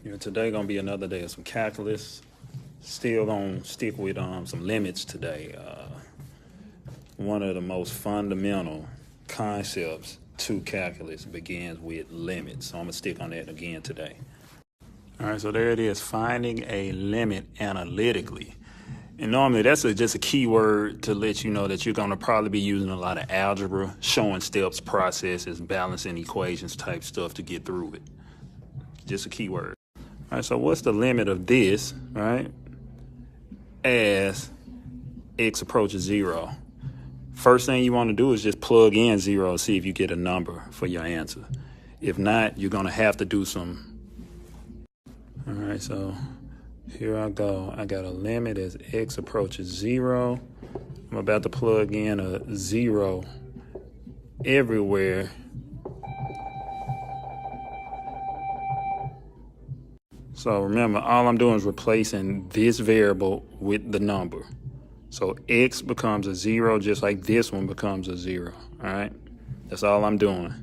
Today gonna be another day of some calculus. Still gonna stick with some limits today. One of the most fundamental concepts to calculus begins with limits. So I'm gonna stick on that again today. All right, so there it is, finding a limit analytically. And normally that's just a keyword to let you know that you're gonna probably be using a lot of algebra, showing steps, processes, balancing equations type stuff to get through it. Just a keyword. All right, so what's the limit of this, right, as x approaches 0? First thing you want to do is just plug in 0 and see if you get a number for your answer. If not, you're going to have to do some. All right, so here I go. I got a limit as x approaches 0. I'm about to plug in a 0 everywhere. So remember, all I'm doing is replacing this variable with the number. So x becomes a 0 just like this one becomes a 0, all right? That's all I'm doing.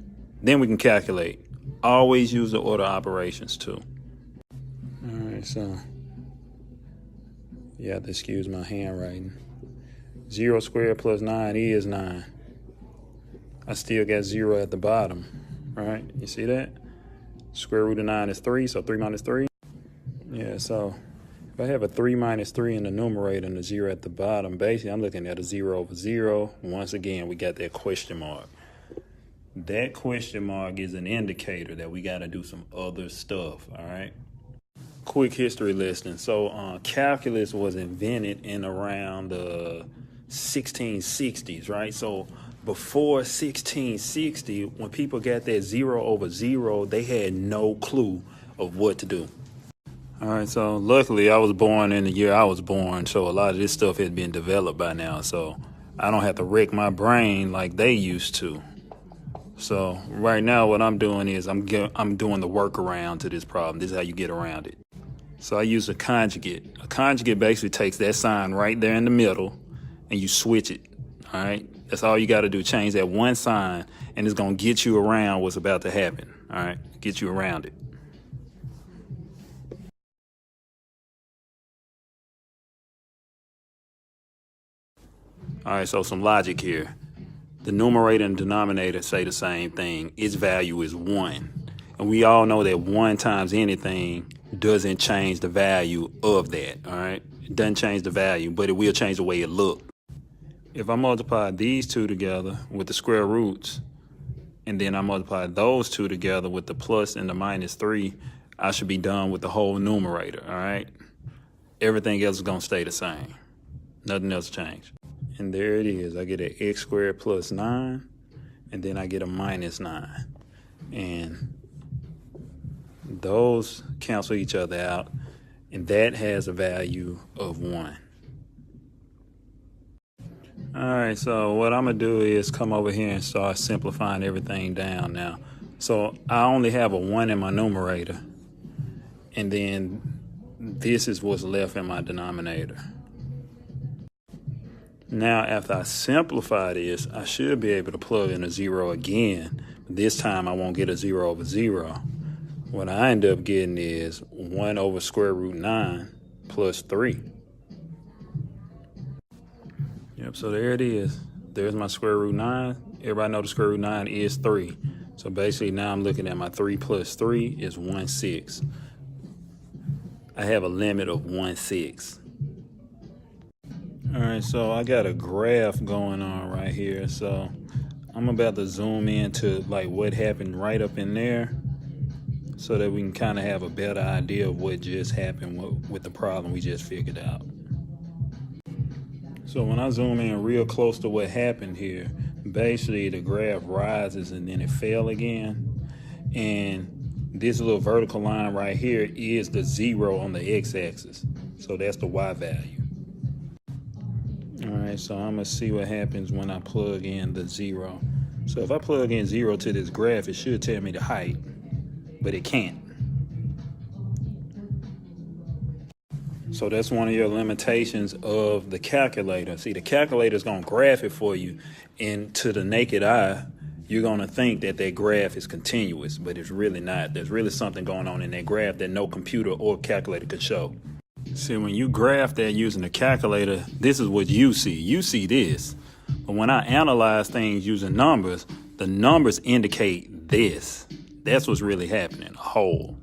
Then we can calculate. Always use the order operations too. All right, so you have to excuse my handwriting. 0 squared plus 9 is 9. I still got 0 at the bottom, right? You see that? Square root of 9 is 3, so 3 minus 3. Yeah, so if I have a 3 minus 3 in the numerator and a 0 at the bottom, basically I'm looking at a 0 over 0. Once again, we got that question mark. That question mark is an indicator that we got to do some other stuff, all right? Quick history lesson. So calculus was invented in around the 1660s, right? So before 1660, when people got that 0 over 0, they had no clue of what to do. All right, so luckily I was born in the year I was born, so a lot of this stuff had been developed by now, so I don't have to wreck my brain like they used to. So right now what I'm doing is I'm doing the workaround to this problem. This is how you get around it. So I use a conjugate. A conjugate basically takes that sign right there in the middle and you switch it, all right? That's all you got to do, change that one sign, and it's going to get you around what's about to happen, all right? Get you around it. All right, so some logic here. The numerator and denominator say the same thing. Its value is 1. And we all know that 1 times anything doesn't change the value of that, all right? It doesn't change the value, but it will change the way it looks. If I multiply these two together with the square roots, and then I multiply those two together with the plus and the minus 3, I should be done with the whole numerator, all right? Everything else is going to stay the same. Nothing else changed. And there it is. I get an x squared plus 9, and then I get a minus 9. And those cancel each other out, and that has a value of 1. All right, so what I'm going to do is come over here and start simplifying everything down now. So I only have a 1 in my numerator, and then this is what's left in my denominator. Now, after I simplify this, I should be able to plug in a 0 again. This time I won't get a 0 over 0. What I end up getting is 1 over square root 9 plus 3. Yep, so there it is. There's my square root 9. Everybody know the square root 9 is 3. So basically now I'm looking at my 3 plus 3 is 1/6. I have a limit of 1/6. All right, so I got a graph going on right here. So I'm about to zoom into like what happened right up in there so that we can kind of have a better idea of what just happened with the problem we just figured out. So when I zoom in real close to what happened here, basically the graph rises and then it fell again. And this little vertical line right here is the 0 on the x-axis. So that's the y value. All right, so I'm going to see what happens when I plug in the 0. So if I plug in 0 to this graph, it should tell me the height, but it can't. So that's one of your limitations of the calculator. See, the calculator is going to graph it for you, and to the naked eye, you're going to think that that graph is continuous, but it's really not. There's really something going on in that graph that no computer or calculator could show. See, when you graph that using a calculator, this is what you see. You see this. But when I analyze things using numbers, the numbers indicate this. That's what's really happening, a whole.